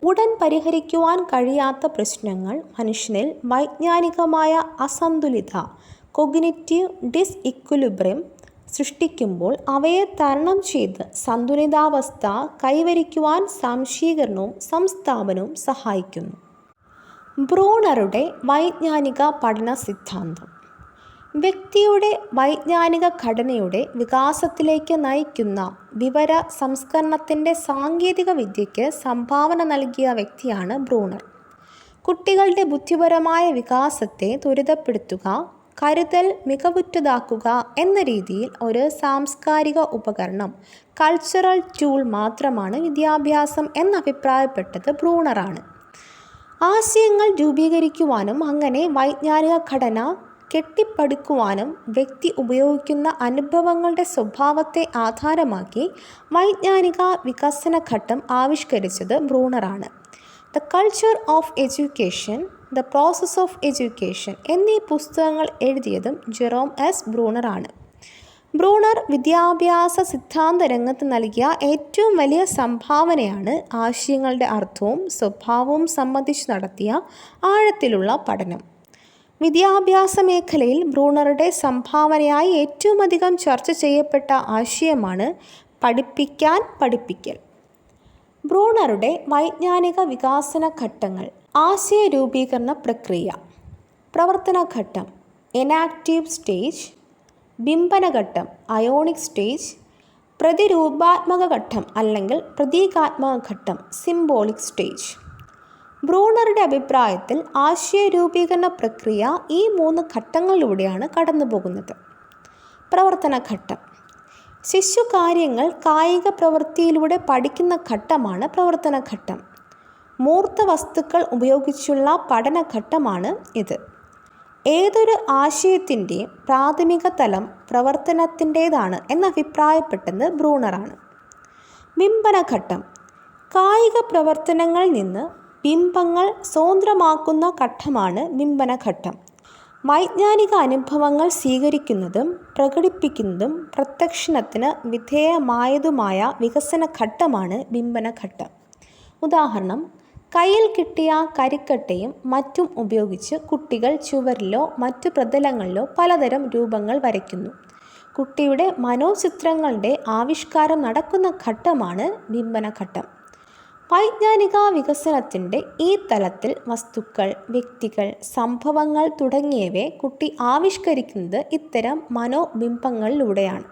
ഉടൻ പരിഹരിക്കുവാൻ കഴിയാത്ത പ്രശ്നങ്ങൾ മനുഷ്യനിൽ വൈജ്ഞാനികമായ അസന്തുലിത കൊഗ്നിറ്റീവ് ഡിസ്ഇക്വിലിബ്രിയം സൃഷ്ടിക്കുമ്പോൾ അവയെ തരണം ചെയ്ത് സന്തുലിതാവസ്ഥ കൈവരിക്കുവാൻ സാംശീകരണവും സംസ്ഥാപനവും സഹായിക്കുന്നു. ബ്രൂണറുടെ വൈജ്ഞാനിക പഠന സിദ്ധാന്തം. വ്യക്തിയുടെ വൈജ്ഞാനിക ഘടനയുടെ വികാസത്തിലേക്ക് നയിക്കുന്ന വിവര സംസ്കരണത്തിൻ്റെ സാങ്കേതിക വിദ്യയ്ക്ക് സംഭാവന നൽകിയ വ്യക്തിയാണ് ബ്രൂണർ. കുട്ടികളുടെ ബുദ്ധിപരമായ വികാസത്തെ ത്വരിതപ്പെടുത്തുക, കരുതൽ മികവുറ്റതാക്കുക എന്ന രീതിയിൽ ഒരു സാംസ്കാരിക ഉപകരണം കൾച്ചറൽ ടൂൾ മാത്രമാണ് വിദ്യാഭ്യാസം എന്നഭിപ്രായപ്പെട്ടത് ബ്രൂണറാണ്. ആശയങ്ങൾ രൂപീകരിക്കുവാനും അങ്ങനെ വൈജ്ഞാനിക ഘടന കെട്ടിപ്പടുക്കുവാനും വ്യക്തി ഉപയോഗിക്കുന്ന അനുഭവങ്ങളുടെ സ്വഭാവത്തെ ആധാരമാക്കി വൈജ്ഞാനിക വികസനഘട്ടം ആവിഷ്കരിച്ചത് ബ്രൂണറാണ്. The culture of education, the process of education എന്നീ പുസ്തകങ്ങൾ എഴുതിയതും ജെറോം എസ് ബ്രൂണറാണ്. ബ്രൂണർ വിദ്യാഭ്യാസ സിദ്ധാന്ത രംഗത്ത് നൽകിയ ഏറ്റവും വലിയ സംഭാവനയാണ് ആശയങ്ങളുടെ അർത്ഥവും സ്വഭാവവും സംബന്ധിച്ച് നടത്തിയ ആഴത്തിലുള്ള പഠനം. വിദ്യാഭ്യാസ മേഖലയിൽ ബ്രൂണറുടെ സംഭാവനയായി ഏറ്റവും അധികം ചർച്ച ചെയ്യപ്പെട്ട ആശയമാണ് പഠിപ്പിക്കാൻ പഠിപ്പിക്കൽ. ബ്രൂണറുടെ വൈജ്ഞാനിക വികാസന ഘട്ടങ്ങൾ. ആശയ രൂപീകരണ പ്രക്രിയ. പ്രവർത്തനഘട്ടം എനാക്റ്റീവ് സ്റ്റേജ്, ബിംബനഘട്ടം അയോണിക് സ്റ്റേജ്, പ്രതിരൂപാത്മക ഘട്ടം അല്ലെങ്കിൽ പ്രതീകാത്മക ഘട്ടം സിംബോളിക് സ്റ്റേജ്. ബ്രൂണറുടെ അഭിപ്രായത്തിൽ ആശയ രൂപീകരണ പ്രക്രിയ ഈ 3 ഘട്ടങ്ങളിലൂടെയാണ് കടന്നുപോകുന്നത്. പ്രവർത്തനഘട്ടം. ശിശുകാര്യങ്ങൾ കായിക പ്രവൃത്തിയിലൂടെ പഠിക്കുന്ന ഘട്ടമാണ് പ്രവർത്തനഘട്ടം. മൂർത്ത വസ്തുക്കൾ ഉപയോഗിച്ചുള്ള പഠനഘട്ടമാണ് ഇത്. ഏതൊരു ആശയത്തിൻ്റെയും പ്രാഥമിക തലം പ്രവർത്തനത്തിൻ്റേതാണ് എന്നഭിപ്രായപ്പെട്ടത് ബ്രൂണറാണ്. ബിംബനഘട്ടം. കായിക പ്രവർത്തനങ്ങളിൽ നിന്ന് ബിംബങ്ങൾ സ്വതന്ത്രമാക്കുന്ന ഘട്ടമാണ് ബിംബനഘട്ടം. വൈജ്ഞാനിക അനുഭവങ്ങൾ സ്വീകരിക്കുന്നതും പ്രകടിപ്പിക്കുന്നതും പ്രത്യക്ഷണത്തിന് വിധേയമായതുമായ വികസന ഘട്ടമാണ് ബിംബനഘട്ടം. ഉദാഹരണം, കയ്യിൽ കിട്ടിയ കരിക്കട്ടയും മറ്റും ഉപയോഗിച്ച് കുട്ടികൾ ചുവരിലോ മറ്റു പ്രതലങ്ങളിലോ പലതരം രൂപങ്ങൾ വരയ്ക്കുന്നു. കുട്ടിയുടെ മനോചിത്രങ്ങളുടെ ആവിഷ്കാരം നടക്കുന്ന ഘട്ടമാണ് ബിംബനഘട്ടം. വൈജ്ഞാനിക വികസനത്തിൻ്റെ ഈ തലത്തിൽ വസ്തുക്കൾ, വ്യക്തികൾ, സംഭവങ്ങൾ തുടങ്ങിയവയെ കുട്ടി ആവിഷ്കരിക്കുന്നത് ഇത്തരം മനോബിംബങ്ങളിലൂടെയാണ്.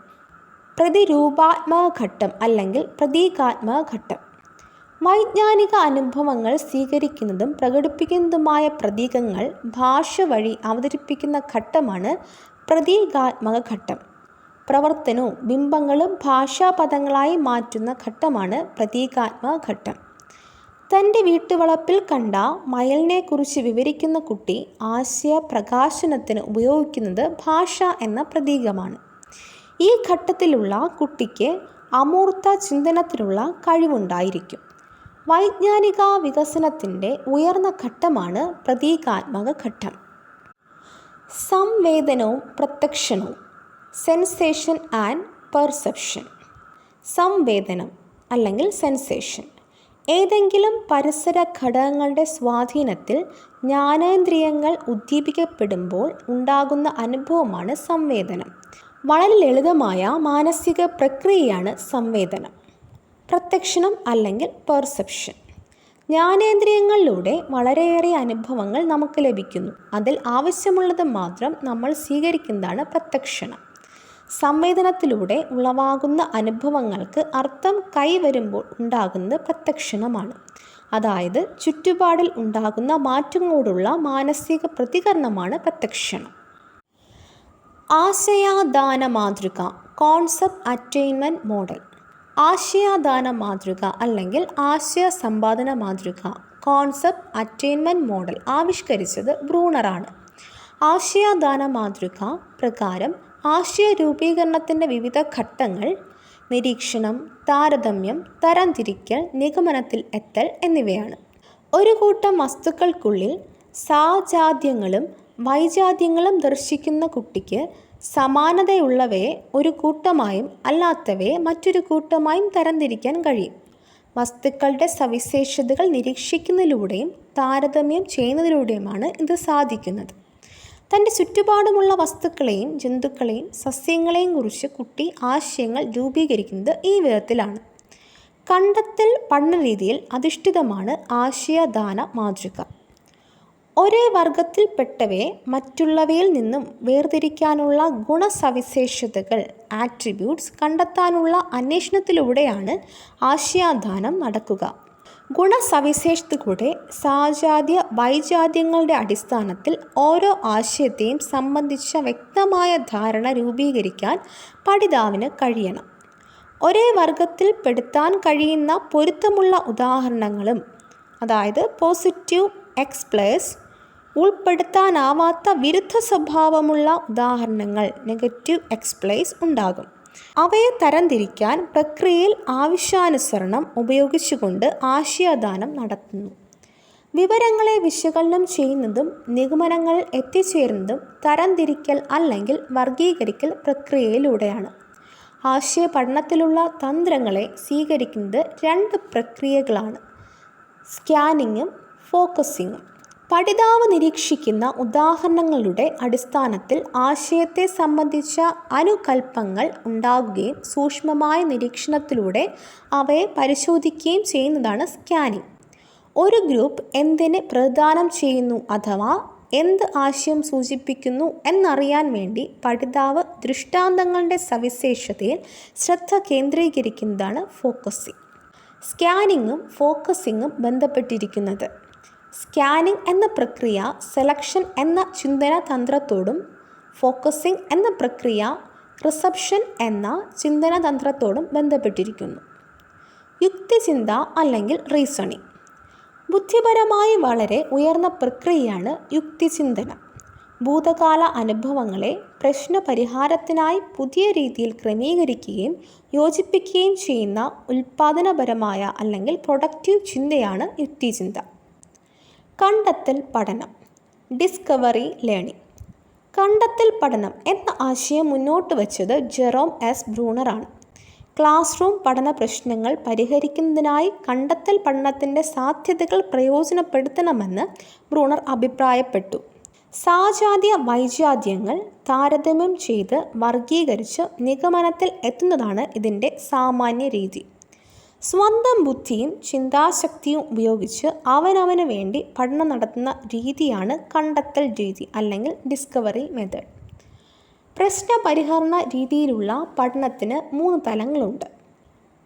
പ്രതിരൂപാത്മക ഘട്ടം അല്ലെങ്കിൽ പ്രതീകാത്മക ഘട്ടം. വൈജ്ഞാനിക അനുഭവങ്ങൾ സ്വീകരിക്കുന്നതും പ്രകടിപ്പിക്കുന്നതുമായ പ്രതീകങ്ങൾ ഭാഷ വഴി അവതരിപ്പിക്കുന്ന ഘട്ടമാണ് പ്രതീകാത്മക ഘട്ടം. പ്രവർത്തനവും ബിംബങ്ങളും ഭാഷാപദങ്ങളായി മാറ്റുന്ന ഘട്ടമാണ് പ്രതീകാത്മക ഘട്ടം. തൻ്റെ വീട്ടുവളപ്പിൽ കണ്ട മയിലിനെക്കുറിച്ച് വിവരിക്കുന്ന കുട്ടി ആശയ പ്രകാശനത്തിന് ഉപയോഗിക്കുന്നത് ഭാഷ എന്ന പ്രതീകമാണ്. ഈ ഘട്ടത്തിലുള്ള കുട്ടിക്ക് അമൂർത്ത ചിന്തനത്തിനുള്ള കഴിവുണ്ടായിരിക്കും. വൈജ്ഞാനിക വികസനത്തിൻ്റെ ഉയർന്ന ഘട്ടമാണ് പ്രതീകാത്മക ഘട്ടം. സംവേദനവും പ്രത്യക്ഷണവും. Sensation and perception. സംവേദനം അല്ലെങ്കിൽ സെൻസേഷൻ ഏതെങ്കിലും പരിസര ഘടകങ്ങളുടെ സ്വാധീനത്തിൽ ജ്ഞാനേന്ദ്രിയങ്ങൾ ഉദ്ദീപിക്കപ്പെടുമ്പോൾ ഉണ്ടാകുന്ന അനുഭവമാണ് സംവേദനം. വളരെ ലളിതമായ മാനസിക പ്രക്രിയയാണ് സംവേദനം. പ്രത്യക്ഷണം അല്ലെങ്കിൽ പെർസെപ്ഷൻ. ജ്ഞാനേന്ദ്രിയങ്ങളിലൂടെ വളരെയേറെ അനുഭവങ്ങൾ നമുക്ക് ലഭിക്കുന്നു. അതിൽ ആവശ്യമുള്ളത് മാത്രം നമ്മൾ സ്വീകരിക്കുന്നതാണ് പ്രത്യക്ഷണം. സംവേദനത്തിലൂടെ ഉളവാകുന്ന അനുഭവങ്ങൾക്ക് അർത്ഥം കൈവരുമ്പോൾ ഉണ്ടാകുന്നത് പ്രത്യക്ഷണമാണ്. അതായത് ചുറ്റുപാടിൽ ഉണ്ടാകുന്ന മാറ്റങ്ങളോടുള്ള മാനസിക പ്രതികരണമാണ് പ്രത്യക്ഷണം. ആശയാദാന മാതൃക, കോൺസെപ്റ്റ് അറ്റൈൻമെൻറ്റ് മോഡൽ. ആശയാദാന മാതൃക അല്ലെങ്കിൽ ആശയ സമ്പാദന മാതൃക, കോൺസെപ്റ്റ് അറ്റൈൻമെൻറ്റ് മോഡൽ ആവിഷ്കരിച്ചത് ബ്രൂണറാണ്. ആശയാദാന മാതൃക പ്രകാരം ആശയ രൂപീകരണത്തിൻ്റെ വിവിധ ഘട്ടങ്ങൾ നിരീക്ഷണം, താരതമ്യം, തരംതിരിക്കൽ, നിഗമനത്തിൽ എത്തൽ എന്നിവയാണ്. ഒരു കൂട്ടം വസ്തുക്കൾക്കുള്ളിൽ സാജാത്യങ്ങളും വൈജാത്യങ്ങളും ദർശിക്കുന്ന കുട്ടിക്ക് സമാനതയുള്ളവയെ ഒരു കൂട്ടമായും അല്ലാത്തവയെ മറ്റൊരു കൂട്ടമായും തരംതിരിക്കാൻ കഴിയും. വസ്തുക്കളുടെ സവിശേഷതകൾ നിരീക്ഷിക്കുന്നതിലൂടെയും താരതമ്യം ചെയ്യുന്നതിലൂടെയുമാണ് ഇത് സാധിക്കുന്നത്. തൻ്റെ ചുറ്റുപാടുമുള്ള വസ്തുക്കളെയും ജന്തുക്കളെയും സസ്യങ്ങളെയും കുറിച്ച് കുട്ടി ആശയങ്ങൾ രൂപീകരിക്കുന്നത് ഈ വിധത്തിലാണ്. കണ്ടെത്തൽ പഠനരീതിയിൽ അധിഷ്ഠിതമാണ് ആശയദാന മാതൃക. ഒരേ വർഗത്തിൽപ്പെട്ടവയെ മറ്റുള്ളവയിൽ നിന്നും വേർതിരിക്കാനുള്ള ഗുണസവിശേഷതകൾ ആട്രിബ്യൂട്ട്സ് കണ്ടെത്താനുള്ള അന്വേഷണത്തിലൂടെയാണ് ആശയാദാനം നടക്കുക. ഗുണസവിശേഷതകളുടെ സാജാത്യ വൈജാത്യങ്ങളുടെ അടിസ്ഥാനത്തിൽ ഓരോ ആശയത്തെയും സംബന്ധിച്ച വ്യക്തമായ ധാരണ രൂപീകരിക്കാൻ പഠിതാവിന് കഴിയണം. ഒരേ വർഗത്തിൽ പെടുത്താൻ കഴിയുന്ന പൊരുത്തമുള്ള ഉദാഹരണങ്ങളും, അതായത് പോസിറ്റീവ് എക്സ്പ്ലേസ്, ഉൾപ്പെടുത്താനാവാത്ത വിരുദ്ധ സ്വഭാവമുള്ള ഉദാഹരണങ്ങൾ നെഗറ്റീവ് എക്സ്പ്ലേസ് ഉണ്ടാകും. അവയെ തരംതിരിക്കാൻ പ്രക്രിയയിൽ ആവശ്യാനുസരണം ഉപയോഗിച്ചുകൊണ്ട് ആശയദാനം നടത്തുന്നു. വിവരങ്ങളെ വിശകലനം ചെയ്യുന്നതും നിഗമനങ്ങളിൽ എത്തിച്ചേരുന്നതും തരംതിരിക്കൽ അല്ലെങ്കിൽ വർഗീകരിക്കൽ പ്രക്രിയയിലൂടെയാണ്. ആശയപഠനത്തിലുള്ള തന്ത്രങ്ങളെ സ്വീകരിക്കുന്നത് രണ്ട് പ്രക്രിയകളാണ്: സ്കാനിങ്ങും ഫോക്കസിങ്ങും. പഠിതാവ് നിരീക്ഷിക്കുന്ന ഉദാഹരണങ്ങളുടെ അടിസ്ഥാനത്തിൽ ആശയത്തെ സംബന്ധിച്ച അനുകൽപ്പങ്ങൾ ഉണ്ടാകുകയും സൂക്ഷ്മമായ നിരീക്ഷണത്തിലൂടെ അവയെ പരിശോധിക്കുകയും ചെയ്യുന്നതാണ് സ്കാനിങ്. ഒരു ഗ്രൂപ്പ് എന്തിനെ പ്രതിദാനം ചെയ്യുന്നു അഥവാ എന്ത് ആശയം സൂചിപ്പിക്കുന്നു എന്നറിയാൻ വേണ്ടി പഠിതാവ് ദൃഷ്ടാന്തങ്ങളുടെ സവിശേഷതയിൽ ശ്രദ്ധ കേന്ദ്രീകരിക്കുന്നതാണ് ഫോക്കസിങ്. സ്കാനിങ്ങും ഫോക്കസിങ്ങും ബന്ധപ്പെട്ടിരിക്കുന്നത്. സ്കാനിങ് എന്ന പ്രക്രിയ സെലക്ഷൻ എന്ന ചിന്തന തന്ത്രത്തോടും ഫോക്കസിങ് എന്ന പ്രക്രിയ റിസപ്ഷൻ എന്ന ചിന്തന തന്ത്രത്തോടും ബന്ധപ്പെട്ടിരിക്കുന്നു. യുക്തിചിന്ത അല്ലെങ്കിൽ റീസണിങ്. ബുദ്ധിപരമായി വളരെ ഉയർന്ന പ്രക്രിയയാണ് യുക്തിചിന്തനം. ഭൂതകാല അനുഭവങ്ങളെ പ്രശ്നപരിഹാരത്തിനായി പുതിയ രീതിയിൽ ക്രമീകരിക്കുകയും യോജിപ്പിക്കുകയും ചെയ്യുന്ന ഉൽപ്പാദനപരമായ അല്ലെങ്കിൽ പ്രൊഡക്റ്റീവ് ചിന്തയാണ് യുക്തിചിന്ത. കണ്ടെത്തൽ പഠനം, ഡിസ്കവറി ലേണിംഗ്. കണ്ടെത്തൽ പഠനം എന്ന ആശയം മുന്നോട്ട് വച്ചത് ജെറോം എസ് ബ്രൂണറാണ്. ക്ലാസ് റൂം പഠന പ്രശ്നങ്ങൾ പരിഹരിക്കുന്നതിനായി കണ്ടെത്തൽ പഠനത്തിൻ്റെ സാധ്യതകൾ പ്രയോജനപ്പെടുത്തണമെന്ന് ബ്രൂണർ അഭിപ്രായപ്പെട്ടു. സാജാത്യ വൈജാത്യങ്ങൾ താരതമ്യം ചെയ്ത് വർഗീകരിച്ച് നിഗമനത്തിൽ എത്തുന്നതാണ് ഇതിൻ്റെ സാമാന്യ രീതി. സ്വന്തം ബുദ്ധിയും ചിന്താശക്തിയും ഉപയോഗിച്ച് അവനവന് വേണ്ടി പഠനം നടത്തുന്ന രീതിയാണ് കണ്ടെത്തൽ രീതി അല്ലെങ്കിൽ ഡിസ്കവറി മെത്തേഡ്. പ്രശ്നപരിഹരണ രീതിയിലുള്ള പഠനത്തിന് 3 തലങ്ങളുണ്ട്: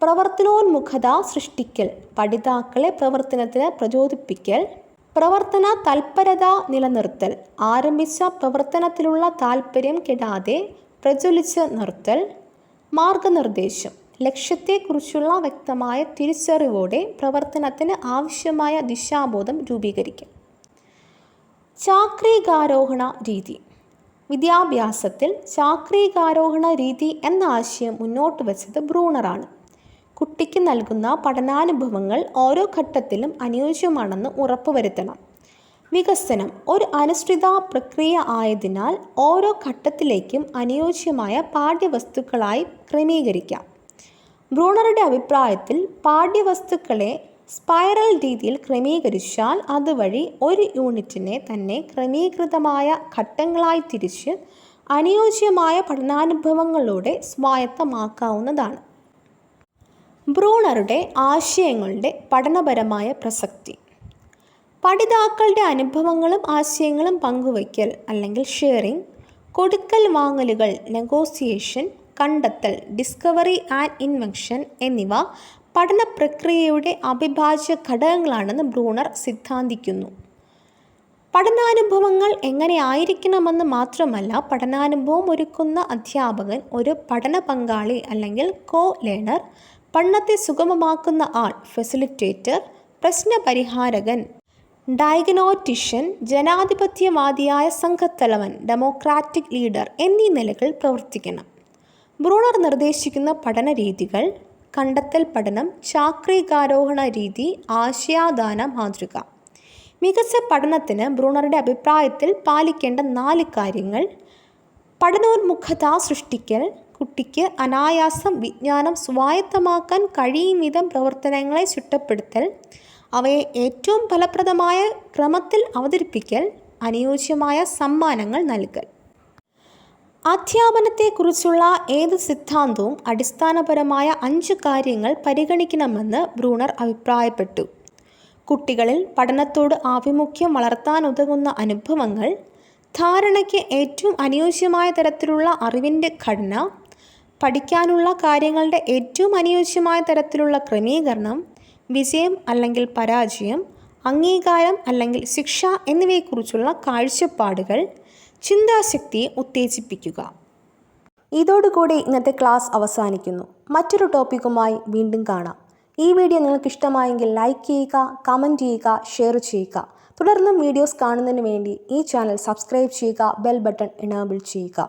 പ്രവർത്തനോന്മുഖത സൃഷ്ടിക്കൽ, പഠിതാക്കളെ പ്രവർത്തനത്തിന് പ്രചോദിപ്പിക്കൽ. പ്രവർത്തന തൽപരത നിലനിർത്തൽ, ആരംഭിച്ച പ്രവർത്തനത്തിലുള്ള താൽപ്പര്യം കെടാതെ പ്രജ്വലിച്ച് നിർത്തൽ. മാർഗനിർദ്ദേശം, ലക്ഷ്യത്തെക്കുറിച്ചുള്ള വ്യക്തമായ തിരിച്ചറിവോടെ പ്രവർത്തനത്തിന് ആവശ്യമായ ദിശാബോധം രൂപീകരിക്കൽ. ചാക്രികാരോഹണ രീതി. വിദ്യാഭ്യാസത്തിൽ ചാക്രികാരോഹണ രീതി എന്ന ആശയം മുന്നോട്ട് വച്ചത് ബ്രൂണറാണ്. കുട്ടിക്ക് നൽകുന്ന പഠനാനുഭവങ്ങൾ ഓരോ ഘട്ടത്തിലും അനുയോജ്യമാണെന്ന് ഉറപ്പുവരുത്തണം. വികസനം ഒരു അനുസൃത പ്രക്രിയ ആയതിനാൽ ഓരോ ഘട്ടത്തിലേക്കും അനുയോജ്യമായ പാഠ്യവസ്തുക്കളായി ക്രമീകരിക്കാം. ബ്രൂണറുടെ അഭിപ്രായത്തിൽ പാഠ്യവസ്തുക്കളെ സ്പൈറൽ രീതിയിൽ ക്രമീകരിച്ചാൽ അതുവഴി ഒരു യൂണിറ്റിനെ തന്നെ ക്രമീകൃതമായ ഘട്ടങ്ങളായി തിരിച്ച് അനുയോജ്യമായ പഠനാനുഭവങ്ങളിലൂടെ സ്വായത്തമാക്കാവുന്നതാണ്. ബ്രൂണറുടെ ആശയങ്ങളുടെ പഠനപരമായ പ്രസക്തി. പഠിതാക്കളുടെ അനുഭവങ്ങളും ആശയങ്ങളും പങ്കുവയ്ക്കൽ അല്ലെങ്കിൽ ഷെയറിംഗ്, കൊടുക്കൽ വാങ്ങലുകൾ, നെഗോസിയേഷൻ, കണ്ടെത്തൽ, ഡിസ്കവറി ആൻഡ് ഇൻവെൻഷൻ എന്നിവ പഠന പ്രക്രിയയുടെ അവിഭാജ്യ ഘടകങ്ങളാണെന്ന് ബ്രൂണർ സിദ്ധാന്തിക്കുന്നു. പഠനാനുഭവങ്ങൾ എങ്ങനെ ആയിരിക്കണമെന്ന് മാത്രമല്ല, പഠനാനുഭവം ഒരുക്കുന്ന അധ്യാപകൻ, ഒരു പഠന പങ്കാളി അല്ലെങ്കിൽ കോ-ലേണർ, പഠനത്തെ സുഗമമാക്കുന്ന ആൾ ഫെസിലിറ്റേറ്റർ, പ്രശ്നപരിഹാരകൻ ഡയഗ്നോറ്റിഷ്യൻ, ജനാധിപത്യവാദിയായ സംഘത്തലവൻ ഡെമോക്രാറ്റിക് ലീഡർ എന്നീ നിലകളിൽ പ്രവർത്തിക്കണം. ബ്രൂണർ നിർദ്ദേശിക്കുന്ന പഠന രീതികൾ: കണ്ടെത്തൽ പഠനം, ചാക്രികാരോഹണ രീതി, ആശയാദാന മാതൃക. മികച്ച പഠനത്തിന് ബ്രൂണറുടെ അഭിപ്രായത്തിൽ പാലിക്കേണ്ട 4 കാര്യങ്ങൾ: പഠനോന്മുഖത സൃഷ്ടിക്കൽ, കുട്ടിക്ക് അനായാസം വിജ്ഞാനം സ്വായത്തമാക്കാൻ കഴിയും വിധം പ്രവർത്തനങ്ങളെ ചിട്ടപ്പെടുത്തൽ, അവയെ ഏറ്റവും ഫലപ്രദമായ ക്രമത്തിൽ അവതരിപ്പിക്കൽ, അനുയോജ്യമായ സമ്മാനങ്ങൾ നൽകൽ. അധ്യാപനത്തെക്കുറിച്ചുള്ള ഏത് സിദ്ധാന്തവും അടിസ്ഥാനപരമായ 5 കാര്യങ്ങൾ പരിഗണിക്കണമെന്ന് ബ്രൂണർ അഭിപ്രായപ്പെട്ടു. കുട്ടികളിൽ പഠനത്തോട് ആഭിമുഖ്യം വളർത്താനുതകുന്ന അനുഭവങ്ങൾ, ധാരണയ്ക്ക് ഏറ്റവും അനുയോജ്യമായ തരത്തിലുള്ള അറിവിൻ്റെ ഘടന, പഠിക്കാനുള്ള കാര്യങ്ങളുടെ ഏറ്റവും അനുയോജ്യമായ തരത്തിലുള്ള ക്രമീകരണം, വിജയം അല്ലെങ്കിൽ പരാജയം, അംഗീകാരം അല്ലെങ്കിൽ ശിക്ഷ എന്നിവയെക്കുറിച്ചുള്ള കാഴ്ചപ്പാടുകൾ, ചിന്താശക്തിയെ ഉത്തേജിപ്പിക്കുക. ഇതോടുകൂടി ഇന്നത്തെ ക്ലാസ് അവസാനിക്കുന്നു. മറ്റൊരു ടോപ്പിക്കുമായി വീണ്ടും കാണാം. ഈ വീഡിയോ നിങ്ങൾക്ക് ഇഷ്ടമായെങ്കിൽ ലൈക്ക് ചെയ്യുക, കമൻറ്റ് ചെയ്യുക, ഷെയർ ചെയ്യുക. തുടർന്നും വീഡിയോസ് കാണുന്നതിന് വേണ്ടി ഈ ചാനൽ സബ്സ്ക്രൈബ് ചെയ്യുക, ബെൽ ബട്ടൺ എനേബിൾ ചെയ്യുക.